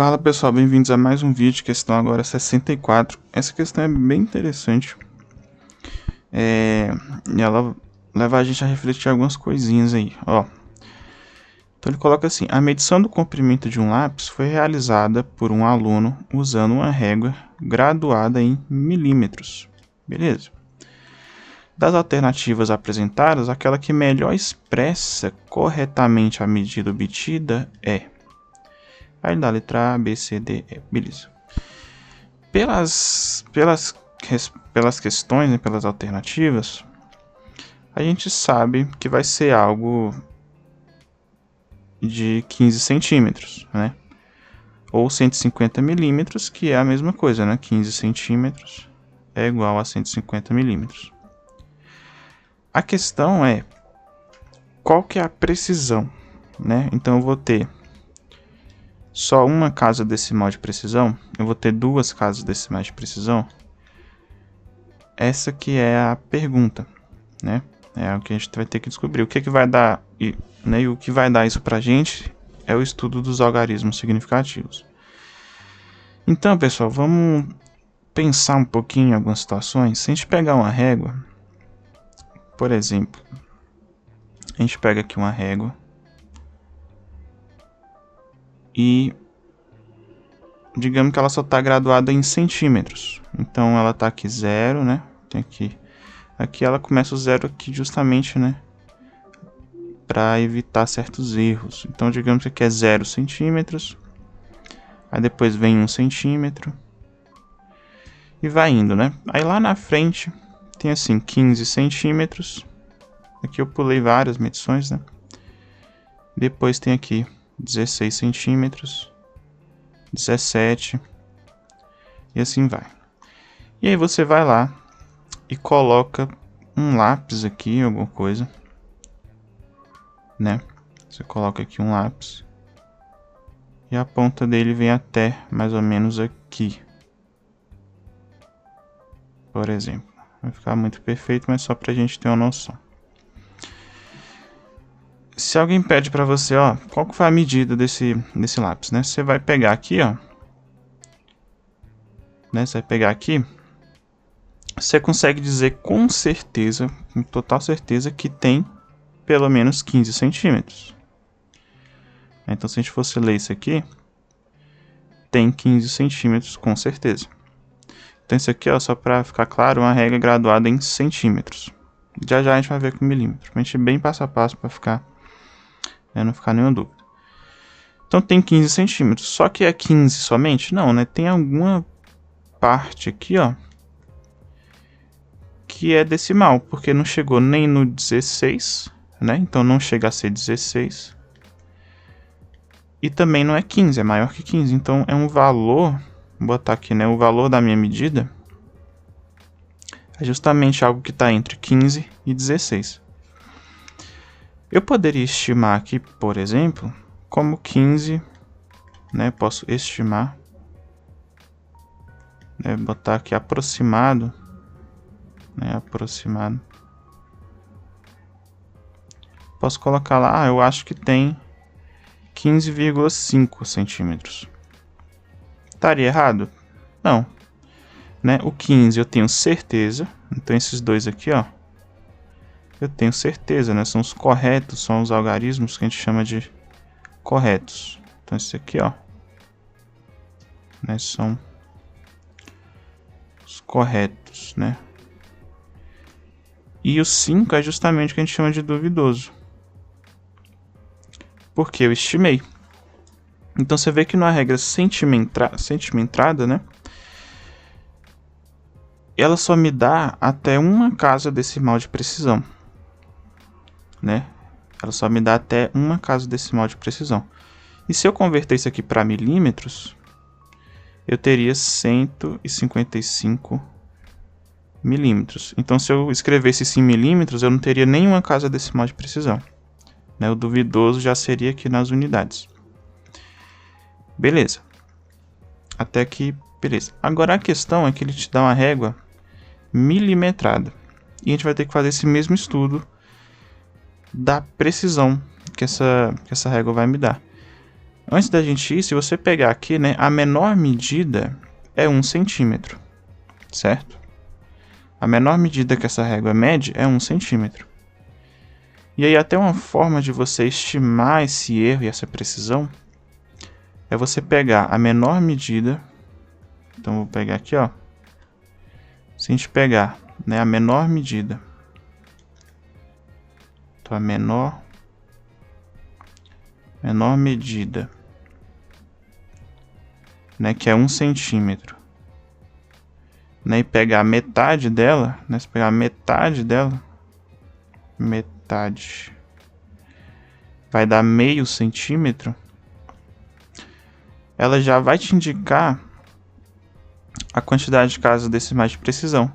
Fala pessoal, bem-vindos a mais um vídeo, questão agora 64. Essa questão é bem interessante. E ela leva a gente a refletir algumas coisinhas aí, ó. Então ele coloca assim: a medição do comprimento de um lápis foi realizada por um aluno usando uma régua graduada em milímetros. Beleza. Das alternativas apresentadas, aquela que melhor expressa corretamente a medida obtida é... Aí dá a letra A, B, C, D, E. Beleza. Pelas questões, né, pelas alternativas, a gente sabe que vai ser algo de 15 centímetros, né? Ou 150 milímetros, que é a mesma coisa, né? 15 centímetros é igual a 150 milímetros. A questão é, qual que é a precisão, né? Então eu vou ter só uma casa decimal de precisão, eu vou ter duas casas decimais de precisão. Essa que é a pergunta, né? É o que a gente vai ter que descobrir. O que vai dar, e o que vai dar isso pra gente é o estudo dos algarismos significativos. Então, pessoal, vamos pensar um pouquinho em algumas situações. Se a gente pegar uma régua, por exemplo, a gente pega aqui uma régua e digamos que ela só está graduada em centímetros. Então ela está aqui 0, né? Tem aqui ela começa o 0 aqui justamente, né? Para evitar certos erros. Então digamos que aqui é 0 centímetros. Aí depois vem 1 centímetro. E vai indo, né? Aí lá na frente tem assim 15 centímetros. Aqui eu pulei várias medições, né? Depois tem aqui 16 centímetros. 17 e assim vai. E aí você vai lá e coloca um lápis aqui, alguma coisa, né? Você coloca aqui um lápis e a ponta dele vem até mais ou menos aqui, por exemplo. Vai ficar muito perfeito, mas só pra gente ter uma noção. Se alguém pede pra você, ó, qual que foi a medida desse lápis, né? Você vai pegar aqui, ó. Né? Você vai pegar aqui. Você consegue dizer com certeza, com total certeza, que tem pelo menos 15 centímetros. Então, se a gente fosse ler isso aqui, tem 15 centímetros com certeza. Então, isso aqui, ó, só pra ficar claro, uma regra graduada em centímetros. Já já a gente vai ver com milímetros. Pra gente ir bem passo a passo pra ficar... não ficar nenhuma dúvida. Então tem 15 centímetros. Só que é 15 somente? Não, né? Tem alguma parte aqui, ó, que é decimal, porque não chegou nem no 16, né? Então não chega a ser 16. E também não é 15, é maior que 15. Então é um valor, vou botar aqui, né? O valor da minha medida é justamente algo que está entre 15 e 16. Eu poderia estimar aqui, por exemplo, como 15, né? Posso estimar, né? Botar aqui aproximado, né? Aproximado. Posso colocar lá, eu acho que tem 15,5 centímetros. Estaria errado? Não, né? O 15 eu tenho certeza, então esses dois aqui, ó, eu tenho certeza, né? São os corretos, são os algarismos que a gente chama de corretos. Então esse aqui, ó, né, são os corretos, né? E o 5 é justamente o que a gente chama de duvidoso, porque eu estimei. Então você vê que numa regra sentimentada, né, ela só me dá até uma casa decimal de precisão, né? Ela só me dá até uma casa decimal de precisão. E se eu converter isso aqui para milímetros, eu teria 155 milímetros. Então, se eu escrevesse isso em milímetros, eu não teria nenhuma casa decimal de precisão, né? O duvidoso já seria aqui nas unidades. Beleza. Até aqui, beleza. Agora a questão é que ele te dá uma régua milimetrada. E a gente vai ter que fazer esse mesmo estudo da precisão que essa régua vai me dar. Antes da gente ir, se você pegar aqui, né, a menor medida é 1 centímetro, certo? A menor medida que essa régua mede é 1 centímetro. E aí até uma forma de você estimar esse erro e essa precisão é você pegar a menor medida. Então vou pegar aqui, ó. Se a gente pegar, né, a menor medida, então a menor medida, né, que é 1 centímetro, né, e pegar a metade dela, né, se pegar a metade dela, metade vai dar meio centímetro, ela já vai te indicar a quantidade de casas decimais de precisão.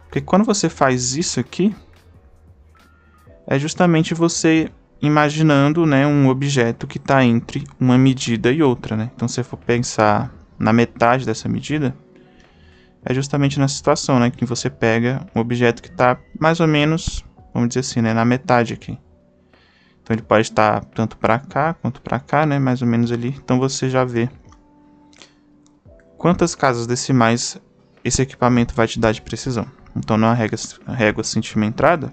Porque quando você faz isso aqui, é justamente você imaginando, né, um objeto que está entre uma medida e outra, né? Então, se você for pensar na metade dessa medida, é justamente nessa situação, né, que você pega um objeto que está mais ou menos, vamos dizer assim, né, na metade aqui. Então, ele pode estar tanto para cá quanto para cá, né, mais ou menos ali. Então, você já vê quantas casas decimais esse equipamento vai te dar de precisão. Então, na régua centimetrada,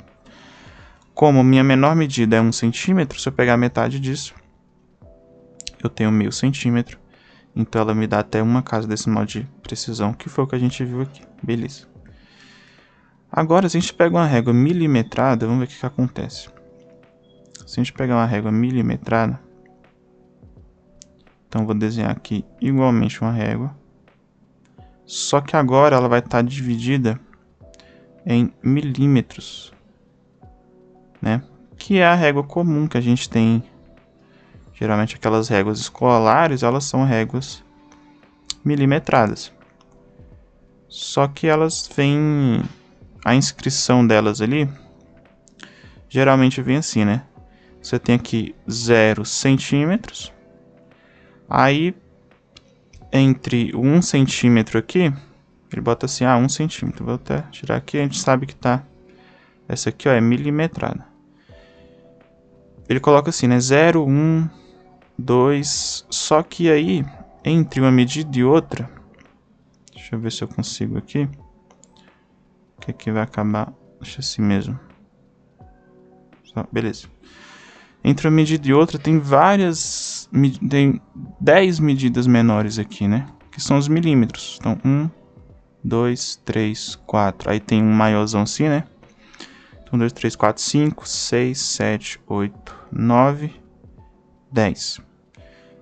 como minha menor medida é 1 centímetro, se eu pegar metade disso, eu tenho meio centímetro. Então, ela me dá até uma casa decimal de precisão, que foi o que a gente viu aqui. Beleza. Agora, se a gente pega uma régua milimetrada, vamos ver o que acontece. Se a gente pegar uma régua milimetrada, então vou desenhar aqui igualmente uma régua. Só que agora ela vai estar dividida em milímetros, né? Que é a régua comum que a gente tem. Geralmente aquelas réguas escolares, elas são réguas milimetradas. Só que elas vêm, a inscrição delas ali, geralmente vem assim, né? Você tem aqui 0 centímetros, aí entre 1 centímetro aqui, ele bota assim, 1 centímetro. Vou até tirar aqui, a gente sabe que tá, essa aqui, ó, é milimetrada. Ele coloca assim, né, 0, 1, 2, só que aí, entre uma medida e outra, deixa eu ver se eu consigo aqui, que aqui vai acabar, deixa assim mesmo. Beleza. Entre uma medida e outra tem tem 10 medidas menores aqui, né? Que são os milímetros. Então, 1, 2, 3, 4. Aí tem um maiorzão assim, né? Então, 2, 3, 4, 5, 6, 7, 8, 9, 10.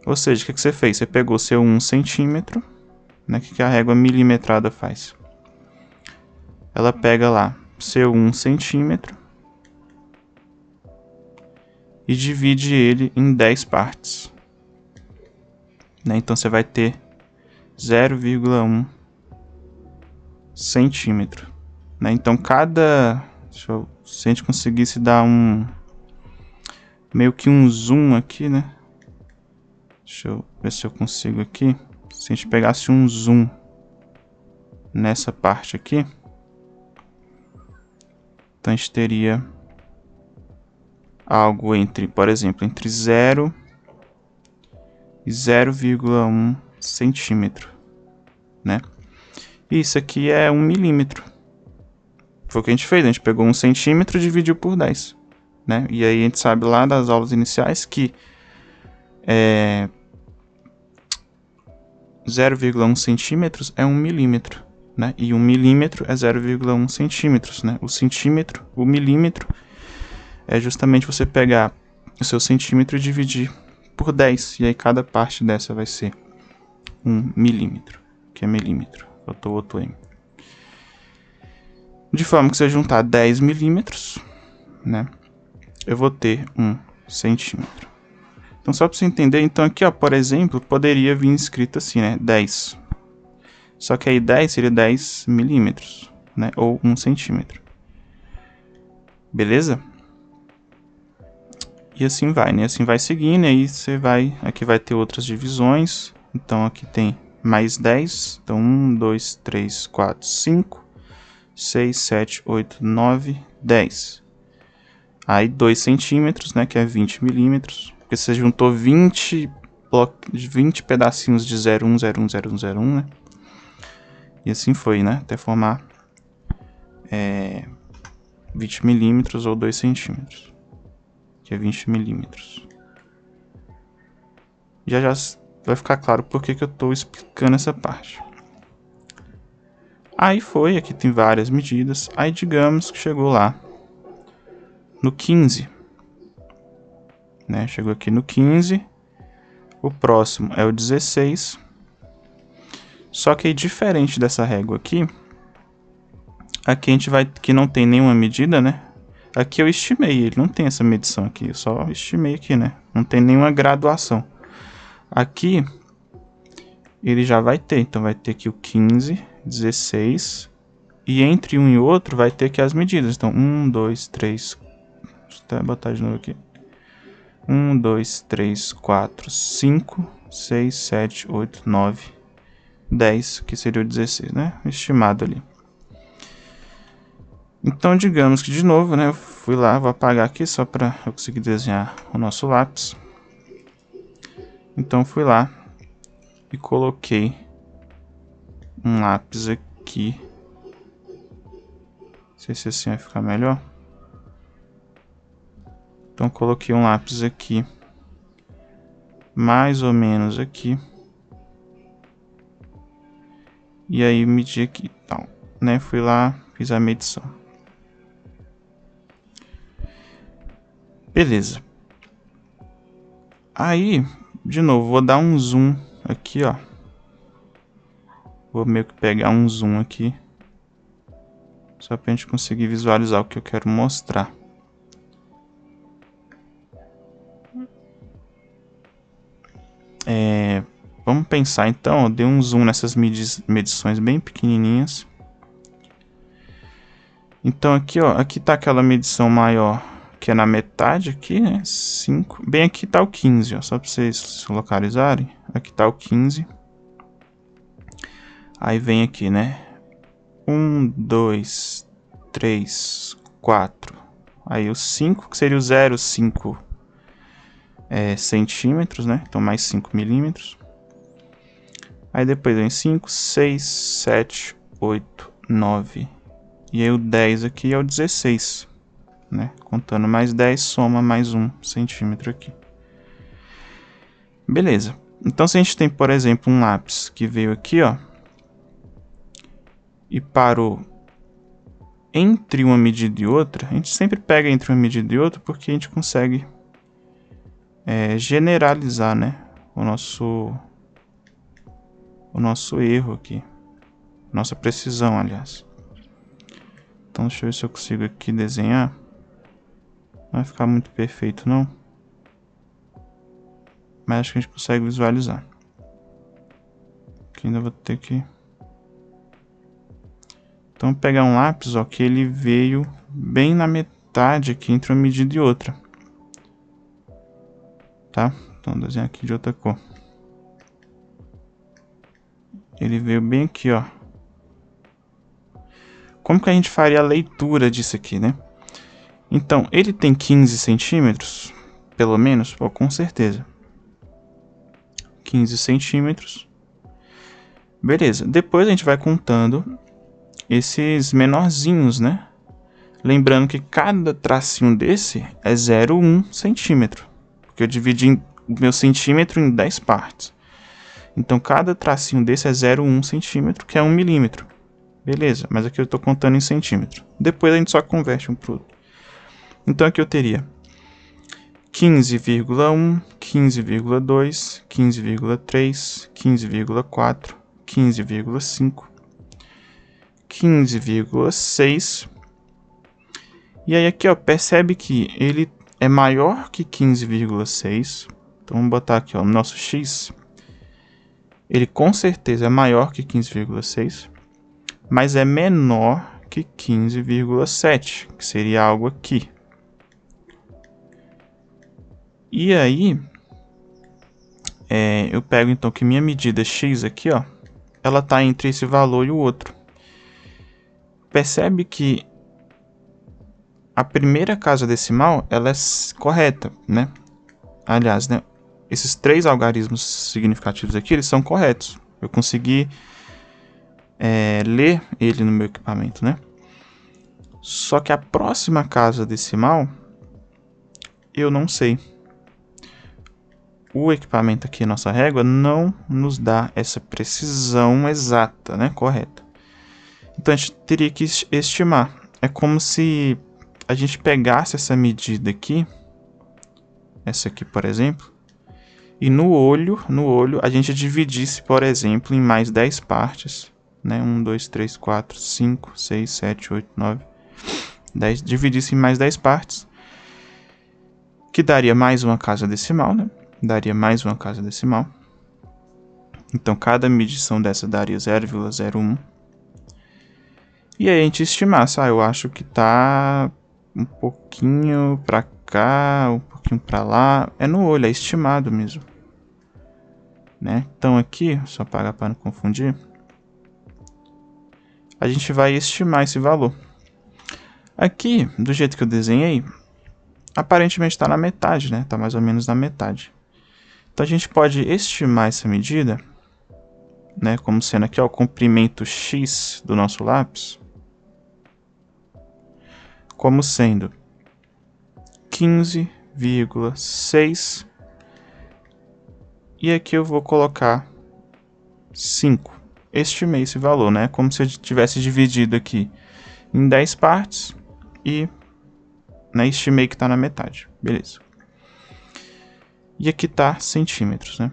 Ou seja, o que você fez? Você pegou seu 1 centímetro, né? O que a régua milimetrada faz? Ela pega lá seu 1 centímetro e divide ele em 10 partes, né? Então você vai ter 0,1 centímetro, né? Então cada, se a gente conseguisse dar meio que um zoom aqui, né? Deixa eu ver se eu consigo aqui. Se a gente pegasse um zoom nessa parte aqui, então a gente teria algo entre, por exemplo, entre 0 e 0,1 centímetro, né? E isso aqui é 1 milímetro. Foi o que a gente fez, a gente pegou 1 centímetro e dividiu por 10, né? E aí a gente sabe lá das aulas iniciais que 0,1 centímetros é 1 milímetro, né? E 1 milímetro é 0,1 centímetros, né? O milímetro é justamente você pegar o seu centímetro e dividir por 10. E aí cada parte dessa vai ser 1 milímetro, que é milímetro. Faltou outro M. De forma que se eu juntar 10 milímetros, né, eu vou ter 1 centímetro. Então só para você entender, então aqui, ó, por exemplo, poderia vir escrito assim, né, 10. Só que aí 10 seria 10 milímetros, né, ou 1 centímetro. Beleza? E assim vai, né? Assim vai seguindo, aí você vai... Aqui vai ter outras divisões. Então aqui tem mais 10. Então 1, 2, 3, 4, 5, 6, 7, 8, 9, 10. Aí 2 centímetros, né? Que é 20 milímetros. Porque você juntou 20 20 pedacinhos de 0,1, 0,1, 0,1, 0,1, né? E assim foi, né? Até formar 20 milímetros ou 2 centímetros. Que é 20 milímetros. Já vai ficar claro por que eu estou explicando essa parte. Aí foi, aqui tem várias medidas. Aí digamos que chegou lá no 15. Né? Chegou aqui no 15. O próximo é o 16. Só que diferente dessa régua aqui, aqui a gente vai, que não tem nenhuma medida, né? Aqui eu estimei, ele não tem essa medição aqui, eu só estimei aqui, né? Não tem nenhuma graduação. Aqui, ele já vai ter, então vai ter aqui o 15, 16, e entre um e outro vai ter aqui as medidas. Então, 1, 2, 3, deixa eu até botar de novo aqui. 1, 2, 3, 4, 5, 6, 7, 8, 9, 10, que seria o 16, né? Estimado ali. Então, digamos que de novo, né? Eu fui lá, vou apagar aqui só para eu conseguir desenhar o nosso lápis. Então, fui lá e coloquei um lápis aqui. Não sei se assim vai ficar melhor. Então, coloquei um lápis aqui, mais ou menos aqui. E aí, medi aqui, tal, né? Fui lá, fiz a medição. Beleza. Aí, de novo, vou dar um zoom aqui, ó. Vou meio que pegar um zoom aqui, só pra gente conseguir visualizar o que eu quero mostrar. Vamos pensar então, eu dei um zoom nessas medições bem pequenininhas. Então aqui, ó, aqui tá aquela medição maior, que é na metade aqui, né? 5. Bem aqui tá o 15, ó, só para vocês se localizarem. Aqui tá o 15. Aí vem aqui, né? 1, 2, 3, 4. Aí o 5, que seria o 0,5 centímetros, né? Então mais 5 milímetros. Aí depois vem 5, 6, 7, 8, 9. E aí o 10 aqui é o 16. Né? Contando mais 10, soma mais 1 centímetro aqui. Beleza. Então, se a gente tem, por exemplo, um lápis que veio aqui, ó, e parou entre uma medida e outra, a gente sempre pega entre uma medida e outra porque a gente consegue generalizar, né, o nosso erro aqui, nossa precisão, aliás. Então, deixa eu ver se eu consigo aqui desenhar. Não vai ficar muito perfeito, não. Mas acho que a gente consegue visualizar. Aqui ainda vou ter que... Então, vou pegar um lápis, ó, que ele veio bem na metade aqui entre uma medida e outra. Tá? Então, vou desenhar aqui de outra cor. Ele veio bem aqui, ó. Como que a gente faria a leitura disso aqui, né? Então, ele tem 15 centímetros, pelo menos, ó, com certeza. 15 centímetros. Beleza. Depois a gente vai contando esses menorzinhos, né? Lembrando que cada tracinho desse é 0,1 centímetro. Porque eu dividi o meu centímetro em 10 partes. Então, cada tracinho desse é 0,1 centímetro, que é 1 milímetro. Beleza, mas aqui eu estou contando em centímetro. Depois a gente só converte um para o outro. Então, aqui eu teria 15,1, 15,2, 15,3, 15,4, 15,5, 15,6. E aí aqui, ó, percebe que ele é maior que 15,6. Então vamos botar aqui, ó, nosso x. Ele com certeza é maior que 15,6, mas é menor que 15,7, que seria algo aqui. E aí, eu pego então que minha medida x aqui, ó, ela está entre esse valor e o outro. Percebe que a primeira casa decimal, ela é correta, né? Aliás, né? esses 3 algarismos significativos aqui, eles são corretos. Eu consegui ler ele no meu equipamento, né? Só que a próxima casa decimal, eu não sei. O equipamento aqui, nossa régua, não nos dá essa precisão exata, né? Correta. Então, a gente teria que estimar. É como se a gente pegasse essa medida aqui, essa aqui, por exemplo, e no olho, a gente dividisse, por exemplo, em mais 10 partes, né? 1, 2, 3, 4, 5, 6, 7, 8, 9, 10. Dividisse em mais 10 partes, que daria mais uma casa decimal, né? Daria mais uma casa decimal. Então, cada medição dessa daria 0,01. E aí a gente estimasse, eu acho que tá um pouquinho pra cá, um pouquinho pra lá. É no olho, é estimado mesmo, né? Então aqui, só apagar para não confundir, a gente vai estimar esse valor. Aqui, do jeito que eu desenhei, aparentemente está na metade, né? Está mais ou menos na metade. Então a gente pode estimar essa medida, né? Como sendo aqui, ó, o comprimento X do nosso lápis, como sendo 15,6. E aqui eu vou colocar 5. Estimei esse valor, né? Como se eu tivesse dividido aqui em 10 partes e, né, estimei que está na metade. Beleza. E aqui está centímetros, né?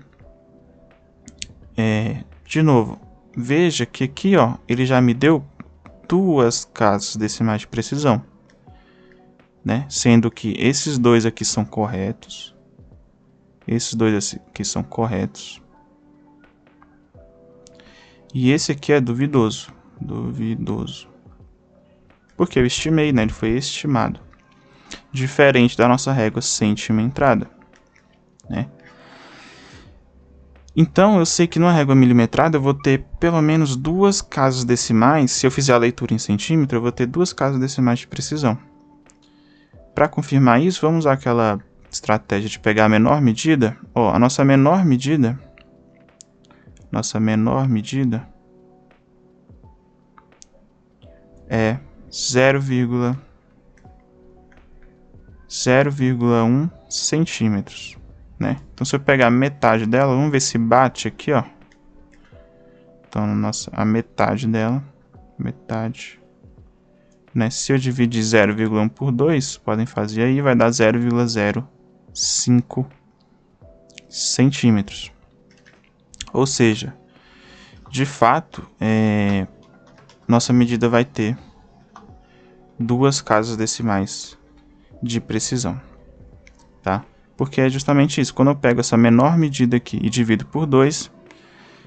De novo, veja que aqui, ó, ele já me deu 2 casas decimais de precisão, né? Sendo que esses dois aqui são corretos. Esses dois aqui são corretos. E esse aqui é duvidoso. Duvidoso. Porque eu estimei, né? Ele foi estimado. Diferente da nossa régua centimetrada, né? Então, eu sei que numa régua milimetrada eu vou ter pelo menos 2 casas decimais. Se eu fizer a leitura em centímetro, eu vou ter 2 casas decimais de precisão. Para confirmar isso, vamos usar aquela estratégia de pegar a menor medida. Ó, a nossa menor medida é 0,1 centímetros, né? Então, se eu pegar a metade dela, vamos ver se bate aqui, ó. Então, a metade dela, né? Se eu dividir 0,1 por 2, podem fazer aí, vai dar 0,05 centímetros. Ou seja, de fato, nossa medida vai ter 2 casas decimais de precisão, tá? Porque é justamente isso. Quando eu pego essa menor medida aqui e divido por 2,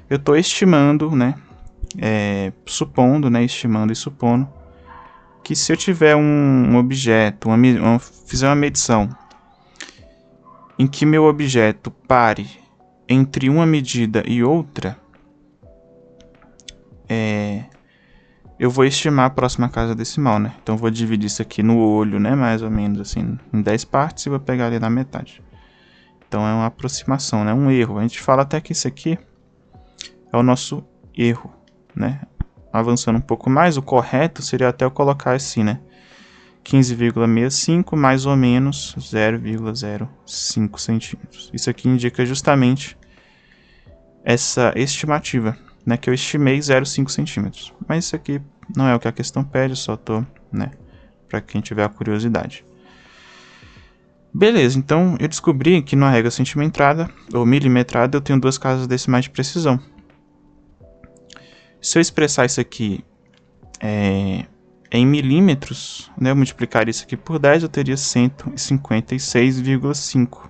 eu estou estimando, né? Supondo, né? Estimando e supondo que se eu tiver um objeto, fizer uma medição em que meu objeto pare entre uma medida e outra, eu vou estimar a próxima casa decimal, né? Então, eu vou dividir isso aqui no olho, né? Mais ou menos assim, em 10 partes e vou pegar ali na metade. Então, é uma aproximação, né? Um erro. A gente fala até que isso aqui é o nosso erro, né? Avançando um pouco mais, o correto seria até eu colocar assim, né? 15,65 mais ou menos 0,05 centímetros. Isso aqui indica justamente essa estimativa, né, que eu estimei 0,5 centímetros. Mas isso aqui não é o que a questão pede, só tô, né, para quem tiver a curiosidade. Beleza, então eu descobri que na régua centimetrada ou milimetrada eu tenho 2 casas decimais de precisão. Se eu expressar isso aqui em milímetros, né, eu multiplicar isso aqui por 10, eu teria 156,5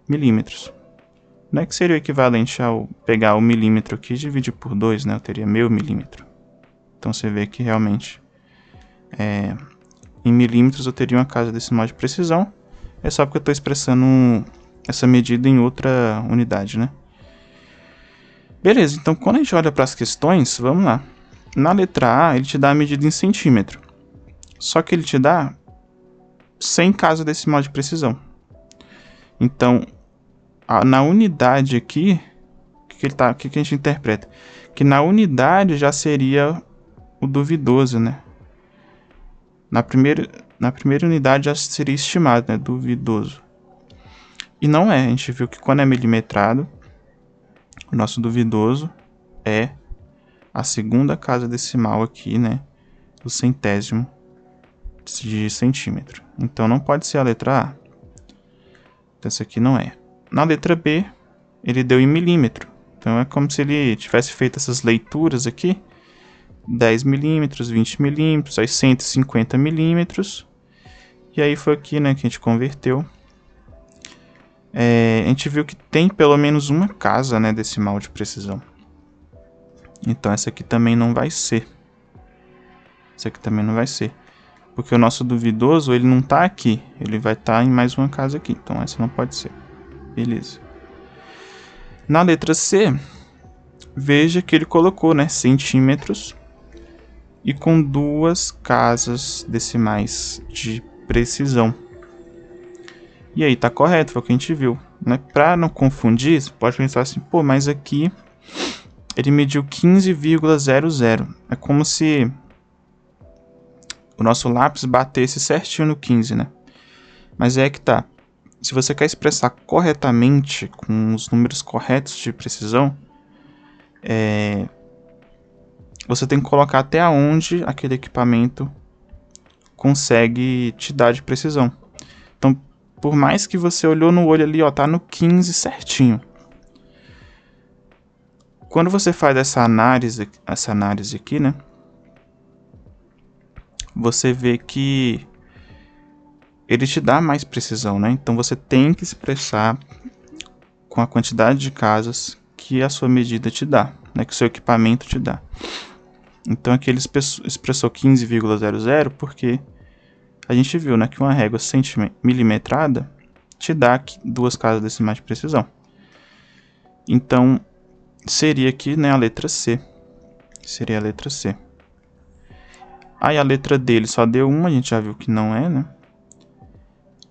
milímetros. Né, que seria o equivalente ao pegar o milímetro aqui e dividir por 2, né, eu teria meio milímetro. Então você vê que realmente em milímetros eu teria uma casa decimal de precisão. É só porque eu estou expressando essa medida em outra unidade, né? Beleza, então quando a gente olha para as questões, vamos lá. Na letra A, ele te dá a medida em centímetro. Só que ele te dá 100 casa decimal de precisão. Então, na unidade aqui, o que a gente interpreta? Que na unidade já seria o duvidoso, né? Na primeira unidade já seria estimado, né? Duvidoso. E não é. A gente viu que quando é milimetrado, o nosso duvidoso é a segunda casa decimal aqui, né? O centésimo de centímetro. Então não pode ser a letra A. Então essa aqui não é. Na letra B, ele deu em milímetro. Então é como se ele tivesse feito essas leituras aqui. 10 milímetros, 20 milímetros, aí 150 milímetros. E aí foi aqui, né, que a gente converteu. A gente viu que tem pelo menos uma casa, né, decimal de precisão. Então essa aqui também não vai ser. Essa aqui também não vai ser. Porque o nosso duvidoso, ele não tá aqui. Ele vai estar em mais uma casa aqui. Então essa não pode ser. Beleza. Na letra C, veja que ele colocou, né, centímetros. E com duas casas decimais de precisão. E aí tá correto, foi o que a gente viu, né? Para não confundir, você pode pensar assim, pô, mas aqui ele mediu 15,00. É como se o nosso lápis batesse certinho no 15, né? Mas é que tá. Se você quer expressar corretamente, com os números corretos de precisão, você tem que colocar até onde aquele equipamento consegue te dar de precisão. Então, por mais que você olhou no olho ali, ó, tá no 15 certinho. Quando você faz essa análise aqui, né? Você vê que ele te dá mais precisão, né? Então você tem que expressar com a quantidade de casas que a sua medida te dá, né? Que o seu equipamento te dá. Então aqui ele expressou 15,00 porque a gente viu, né, que uma régua milimetrada te dá duas casas decimais de precisão. Então seria aqui, né, a letra C. Seria a letra C. Aí a letra D ele só deu uma, a gente já viu que não é, né?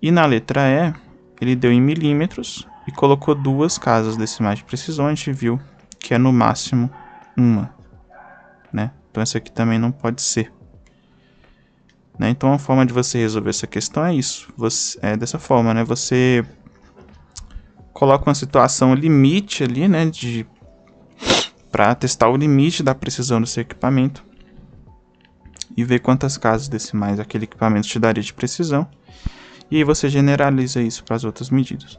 E na letra E ele deu em milímetros e colocou duas casas decimais de precisão, a gente viu que é no máximo uma, né? Então essa aqui também não pode ser. Né? Então a forma de você resolver essa questão é isso. É dessa forma, né? Você coloca uma situação limite ali, né? Para testar o limite da precisão do seu equipamento. E ver quantas casas decimais aquele equipamento te daria de precisão. E aí você generaliza isso para as outras medidas.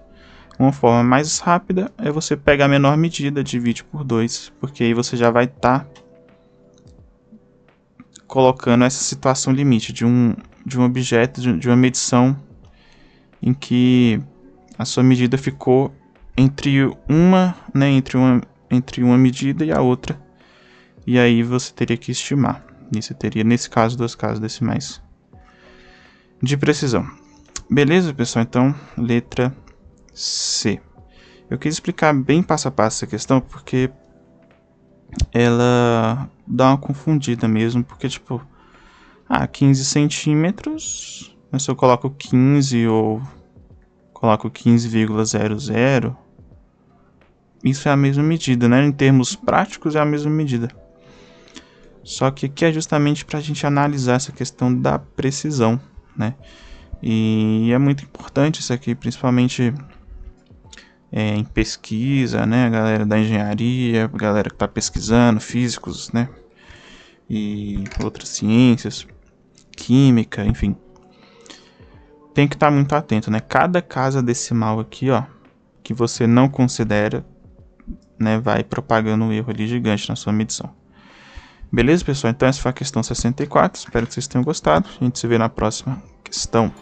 Uma forma mais rápida é você pegar a menor medida, divide por 2. Porque aí você já vai estar colocando essa situação limite de um objeto, de uma medição em que a sua medida ficou entre uma medida e a outra. E aí você teria que estimar. E você teria, nesse caso, duas casas decimais de precisão. Beleza, pessoal? Então, letra C. Eu quis explicar bem passo a passo essa questão porque ela dá uma confundida mesmo, porque tipo, 15 centímetros, mas se eu coloco 15 ou coloco 15,00, isso é a mesma medida, né? Em termos práticos é a mesma medida. Só que aqui é justamente para a gente analisar essa questão da precisão, né? E é muito importante isso aqui, principalmente em pesquisa, né? A galera da engenharia, a galera que está pesquisando, físicos, né? E outras ciências, química, enfim. Tem que estar muito atento, né? Cada casa decimal aqui, ó, que você não considera, né, vai propagando um erro ali gigante na sua medição. Beleza, pessoal? Então essa foi a questão 64. Espero que vocês tenham gostado. A gente se vê na próxima questão.